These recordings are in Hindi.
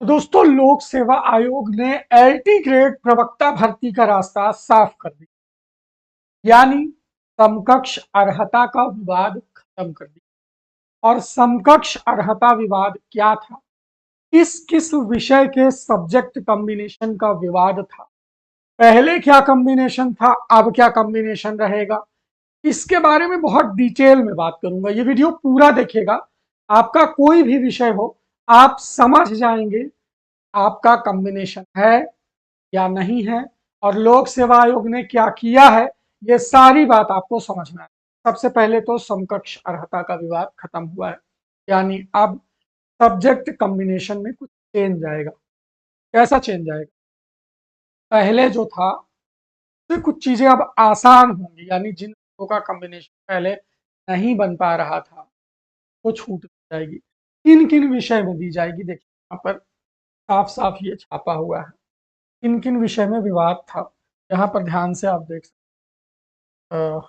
तो दोस्तों, लोक सेवा आयोग ने एलटी ग्रेड प्रवक्ता भर्ती का रास्ता साफ कर दिया, यानी समकक्ष अर्हता का विवाद खत्म कर दिया। और समकक्ष अर्हता विवाद क्या था? किस किस विषय के सब्जेक्ट कॉम्बिनेशन का विवाद था? पहले क्या कॉम्बिनेशन था, अब क्या कॉम्बिनेशन रहेगा? इसके बारे में बहुत डिटेल में बात करूंगा। ये वीडियो पूरा देखिएगा। आपका कोई भी विषय हो, आप समझ जाएंगे आपका कॉम्बिनेशन है या नहीं है, और लोक सेवा आयोग ने क्या किया है, ये सारी बात आपको समझना है। सबसे पहले तो समकक्ष अर्हता का विवाद खत्म हुआ है, यानी अब सब्जेक्ट कॉम्बिनेशन में कुछ चेंज आएगा। कैसा चेंज आएगा? पहले जो था तो कुछ चीजें अब आसान होंगी, यानी जिन लोगों का कॉम्बिनेशन पहले नहीं बन पा रहा था वो छूट जाएगी। किन किन विषय में दी जाएगी, देखिए यहाँ पर साफ साफ ये छापा हुआ है। किन किन विषय में विवाद था, यहाँ पर ध्यान से आप देख सकते हैं।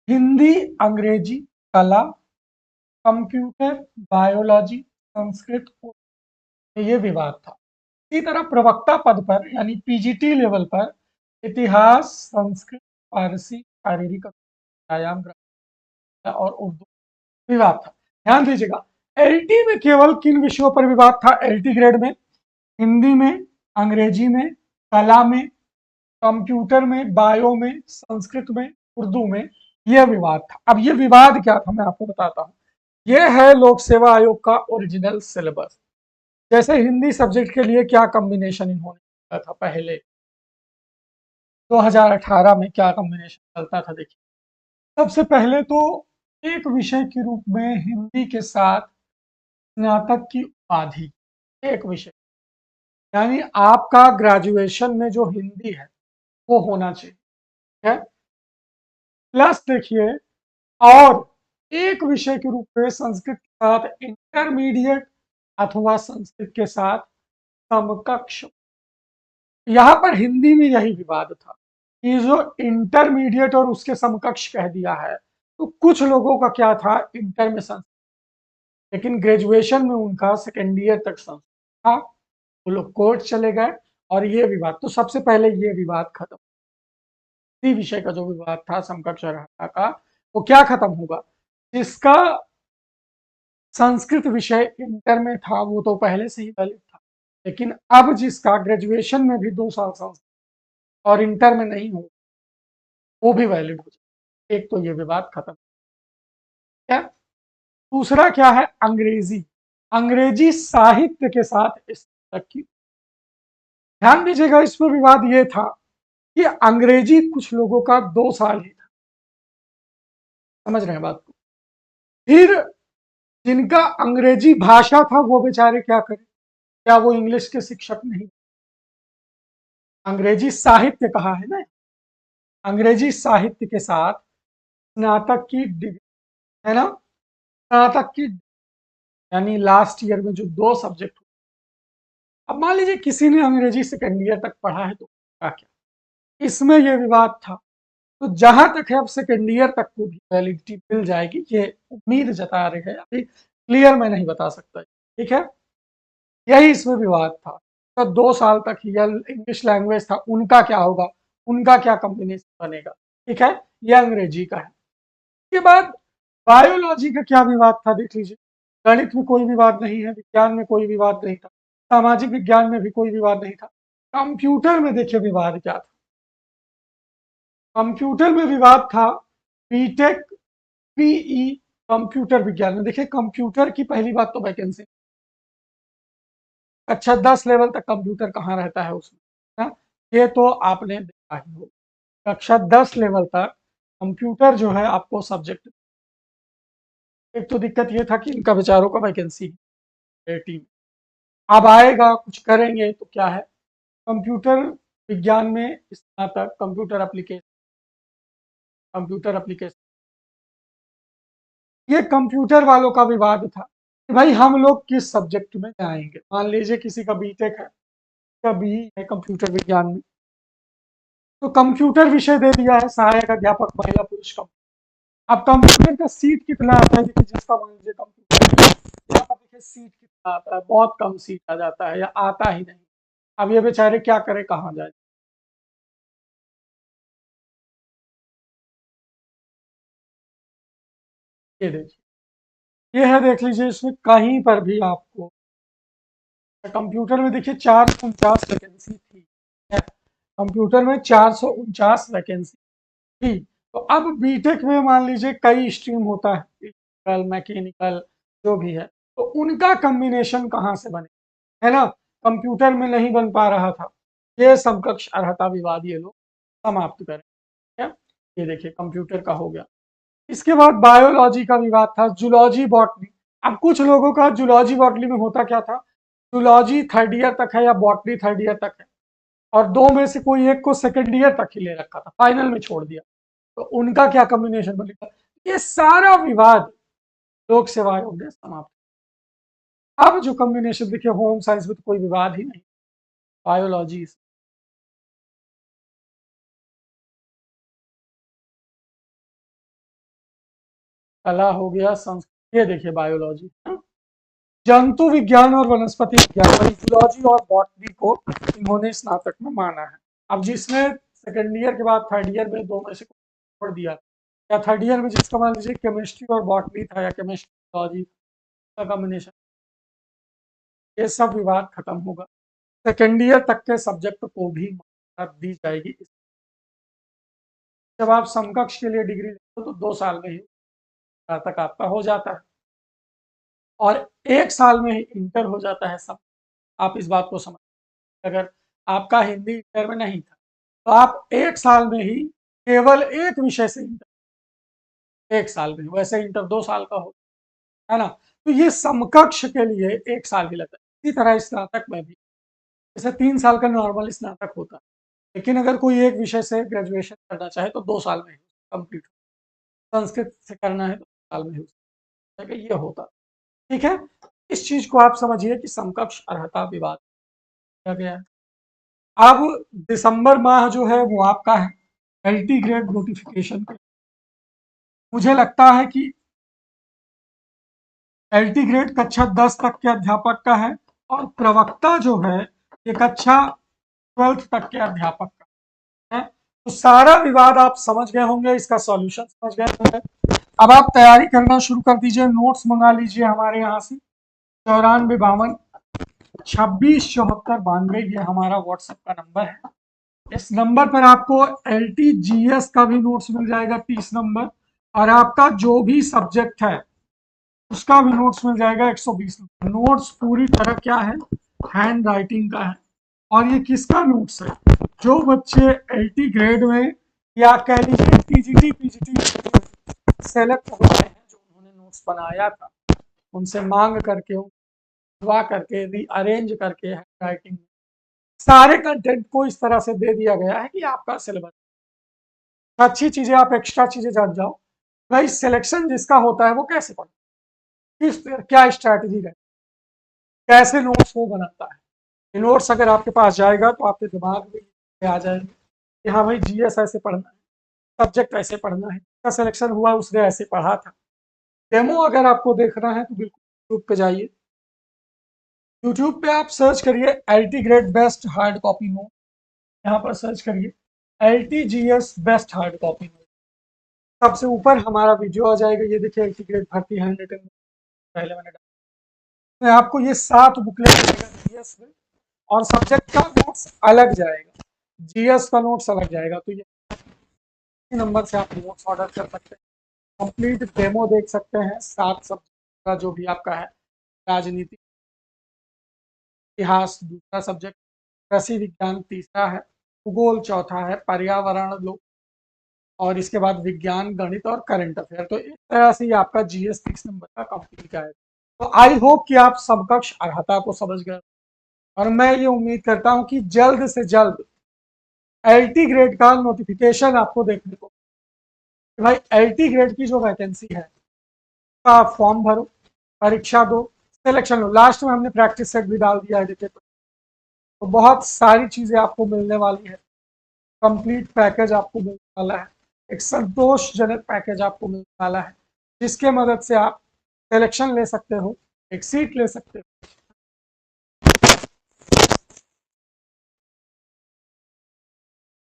हिंदी, अंग्रेजी, कला, कंप्यूटर, बायोलॉजी, संस्कृत, ये विवाद था। इसी तरह प्रवक्ता पद पर यानी पीजीटी लेवल पर इतिहास, संस्कृत, फारसी, शारीरिक व्यायाम और उर्दू विवाद था। ध्यान दीजिएगा, एलटी में केवल किन विषयों पर विवाद था? एलटी ग्रेड में हिंदी में, अंग्रेजी में, कला में, कंप्यूटर में, बायो में, संस्कृत में, उर्दू में, यह विवाद था। अब ये विवाद क्या था मैं आपको बताता हूँ। यह है लोक सेवा आयोग का ओरिजिनल सिलेबस। जैसे हिंदी सब्जेक्ट के लिए क्या कॉम्बिनेशन इन्होंने किया था पहले 2018 में, क्या कॉम्बिनेशन चलता था, देखिए। सबसे पहले तो एक विषय के रूप में हिंदी के साथ स्नातक की उपाधि, एक विषय, यानी आपका ग्रेजुएशन में जो हिंदी है वो होना चाहिए, है। प्लस देखिए, और एक विषय के रूप में संस्कृत के साथ इंटरमीडिएट अथवा संस्कृत के साथ समकक्ष। यहाँ पर हिंदी में यही विवाद था कि जो इंटरमीडिएट और उसके समकक्ष कह दिया है, तो कुछ लोगों का क्या था, इंटर में संस्कृत, लेकिन ग्रेजुएशन में उनका सेकेंड ईयर तक संस्कृत था, वो लोग कोर्ट चले गए और ये विवाद। तो सबसे पहले ये विवाद खत्म। इसी विषय का जो विवाद था समकक्ष अर्हता का, वो क्या खत्म होगा? जिसका संस्कृत विषय इंटर में था वो तो पहले से ही वैलिड था, लेकिन अब जिसका ग्रेजुएशन में भी 2 साल संस्कृत और इंटर में नहीं हो, वो भी वैलिड हो जाए। एक तो ये विवाद खत्म। क्या? दूसरा क्या है? अंग्रेजी। अंग्रेजी साहित्य के साथ इस तक की, ध्यान दीजिएगा, इसमें विवाद ये था कि अंग्रेजी कुछ लोगों का 2 साल ही था। समझ रहे हैं बात को? फिर जिनका अंग्रेजी भाषा था वो बेचारे क्या करें? क्या वो इंग्लिश के शिक्षक नहीं? अंग्रेजी साहित्य कहा है ना, अंग्रेजी साहित्य के साथ स्नातक की डिग्री, है ना, स्नातक की, यानी लास्ट ईयर में जो 2 सब्जेक्ट। अब मान लीजिए किसी ने अंग्रेजी सेकेंड ईयर तक पढ़ा है तो क्या, इसमें यह विवाद था। तो जहां तक है अब सेकेंड ईयर तक को भी वैलिडिटी मिल जाएगी, ये उम्मीद जता रहे हैं, अभी क्लियर मैं नहीं बता सकता, ठीक है। यही इसमें विवाद था। तो 2 साल तक यह इंग्लिश लैंग्वेज था, उनका क्या होगा, उनका क्या कॉम्बिनेशन बनेगा, ठीक है। यह अंग्रेजी का है। इसके बाद बायोलॉजी का क्या विवाद था, देख लीजिए। गणित में कोई विवाद नहीं है, विज्ञान में कोई विवाद नहीं था, सामाजिक विज्ञान में भी कोई विवाद नहीं था। कंप्यूटर में देखिए विवाद क्या था। कंप्यूटर में विवाद था बीटेक, पीई, कंप्यूटर विज्ञान में। देखिए कंप्यूटर की पहली बात तो वैकेंसी, अच्छा 10 लेवल तक कंप्यूटर कहाँ रहता है उसमें, है? ये तो आपने देखा ही हो। कक्षा 10 लेवल तक कंप्यूटर जो है आपको सब्जेक्ट। एक तो दिक्कत ये था कि इनका बेचारों का वैकेंसी टीम अब आएगा, कुछ करेंगे तो क्या है, कंप्यूटर विज्ञान में स्नातक, कंप्यूटर एप्लीकेशन, ये कंप्यूटर वालों का विवाद था कि भाई हम लोग किस सब्जेक्ट में जाएंगे। मान लीजिए किसी का बीटेक है, का बी है कंप्यूटर विज्ञान में, तो कंप्यूटर विषय दे दिया है, सहायक अध्यापक महिला पुरुष का। अब कंप्यूटर का सीट कितना आता है, जिसका मान लीजिए कंप्यूटर पर देखिए सीट कितना आता है, बहुत कम सीट आ जाता है या आता ही नहीं। अब ये बेचारे क्या करें, कहाँ जाए। ये देखिए, ये है, देख लीजिए, इसमें कहीं पर भी आपको कंप्यूटर में देखिए 449 वैकेंसी थी। कंप्यूटर में 449 वैकेंसी थी। तो अब बीटेक में मान लीजिए कई स्ट्रीम होता है, इलेक्ट्रिकल, मैकेनिकल, जो भी है, तो उनका कॉम्बिनेशन कहाँ से बने, है ना। कंप्यूटर में नहीं बन पा रहा था, ये समकक्ष अर्हता विवाद ये लोग समाप्त करें। क्या, ये देखिए कंप्यूटर का हो गया। इसके बाद बायोलॉजी का विवाद था, जूलॉजी बॉटनी। अब कुछ लोगों का जूलॉजी बॉटनी में होता क्या था, जूलॉजी थर्ड ईयर तक है या बॉटनी थर्ड ईयर तक है, और दो में से कोई एक को सेकंड ईयर तक ही ले रखा था, फाइनल में छोड़ दिया। तो उनका क्या कॉम्बिनेशन बनेगा, ये सारा विवाद लोक सेवा आयोग ने समाप्त। अब जो कॉम्बिनेशन देखिए, होम साइंस में तो कोई विवाद ही नहीं, बायोलॉजी, कला हो गया, संस्कृत, ये देखिए बायोलॉजी, जंतु विज्ञान और वनस्पति विज्ञान, जूलॉजी और बॉटनी को इन्होंने स्नातक में माना है। अब जिसने सेकेंड ईयर के बाद थर्ड ईयर में दो में से छोड़ दिया, या थर्ड ईयर में जिसका मान लीजिए केमिस्ट्री और बॉटनी था या केमिस्ट्री जूलॉजी का कॉम्बिनेशन, ये सब विवाद खत्म होगा। सेकेंड ईयर तक के सब्जेक्ट को भी मान्यता दी जाएगी। जब आप समकक्ष के लिए डिग्री लेते हो तो 2 साल में ही तक आपका हो जाता है, और 1 साल में ही इंटर हो जाता है सब। आप इस बात को समझ, अगर आपका हिंदी इंटर में नहीं था तो आप 1 साल में ही केवल एक विषय से इंटर, 1 साल में, वैसे इंटर 2 साल का हो, है ना। तो ये समकक्ष के लिए 1 साल ही लगता है। इसी तरह स्नातक में भी जैसे 3 साल का नॉर्मल स्नातक होता है, लेकिन अगर कोई एक विषय से ग्रेजुएशन करना चाहे तो 2 साल में ही कंप्लीट, संस्कृत से करना है तो 2 साल में ही, ये होता। ठीक है, इस चीज को आप समझिए कि समकक्ष अर्हता विवाद किया गया है। अब दिसंबर माह जो है वो आपका है एलटी ग्रेड नोटिफिकेशन के। मुझे लगता है कि एलटी ग्रेड कक्षा 10 तक के अध्यापक का है, और प्रवक्ता जो है ये कक्षा 12 तक के अध्यापक का है। तो सारा विवाद आप समझ गए होंगे, इसका सॉल्यूशन समझ गए होंगे। अब आप तैयारी करना शुरू कर दीजिए, नोट्स मंगा लीजिए हमारे यहाँ से। 9452 267492 ये हमारा व्हाट्सएप का नंबर है। इस नंबर पर आपको LTGS का भी नोट्स मिल जाएगा 30 नंबर, और आपका जो भी सब्जेक्ट है उसका भी नोट्स मिल जाएगा 120 नंबर। नोट्स पूरी तरह क्या है, हैंड राइटिंग का है। और ये किसका नोट्स है, जो बच्चे LT ग्रेड में या कह लीजिए TGT PGT सेलेक्ट हो गए हैं, जो उन्होंने नोट्स बनाया था, उनसे मांग करके, दुआ करके, रीअरेंज करके हैंड राइटिंग सारे कंटेंट को इस तरह से दे दिया गया है कि आपका सिलेबस, अच्छी चीजें आप एक्स्ट्रा चीजें जान जाओ। भाई सिलेक्शन जिसका होता है वो कैसे पढ़े, किस क्या स्ट्रैटेजी है, कैसे नोट्स वो बनाता है। ये नोट्स अगर आपके पास जाएगा तो आपके दिमाग में आ जाएंगे कि हाँ भाई जीएस ऐसे पढ़ना है, सब्जेक्ट ऐसे पढ़ना है, इसका सिलेक्शन हुआ उसने ऐसे पढ़ा था। डेमो अगर आपको देखना है तो बिल्कुल यूट्यूब पे जाइए, यूट्यूब पे आप सर्च करिए LT grade best hard copy note, यहाँ पर सर्च करिए LTGS best hard copy note, सबसे ऊपर हमारा वीडियो आ जाएगा। ये देखिए LT ग्रेड भर्ती हैंड रिटन, पहले मैंने डाला। तो आपको ये 7 बुकलेट मिलेगा जीएस में, और सब्जेक्ट का नोट्स अलग जाएगा, जीएस का नोट्स अलग जाएगा। तो ये नंबर से आप नोट्स ऑर्डर कर सकते हैं, कंप्लीट डेमो देख सकते हैं। 7 सब्जेक्ट का जो भी आपका है, राजनीति, इतिहास दूसरा सब्जेक्ट, कृषि विज्ञान तीसरा है, भूगोल चौथा है, पर्यावरण लोग, और इसके बाद विज्ञान, गणित और करंट अफेयर। तो इस तरह से ही आपका जीएस 30 नंबर का कंप्लीट आएगा। तो आई होप कि आप समकक्ष अर्हता को समझ गए, और मैं ये उम्मीद करता हूं कि जल्द से जल्द LT ग्रेड का नोटिफिकेशन आपको देखने को, भाई LT ग्रेड की जो वैकेंसी है का फॉर्म भरो, परीक्षा दो, सिलेक्शन लो। लास्ट में हमने प्रैक्टिस सेट भी डाल दिया है, देखिए तो बहुत सारी चीजें आपको मिलने वाली है, कंप्लीट पैकेज आपको मिलने वाला है, एक संतोषजनक पैकेज आपको मिलने वाला है, जिसके मदद से आप सिलेक्शन ले सकते हो एक सीट ले सकते हो।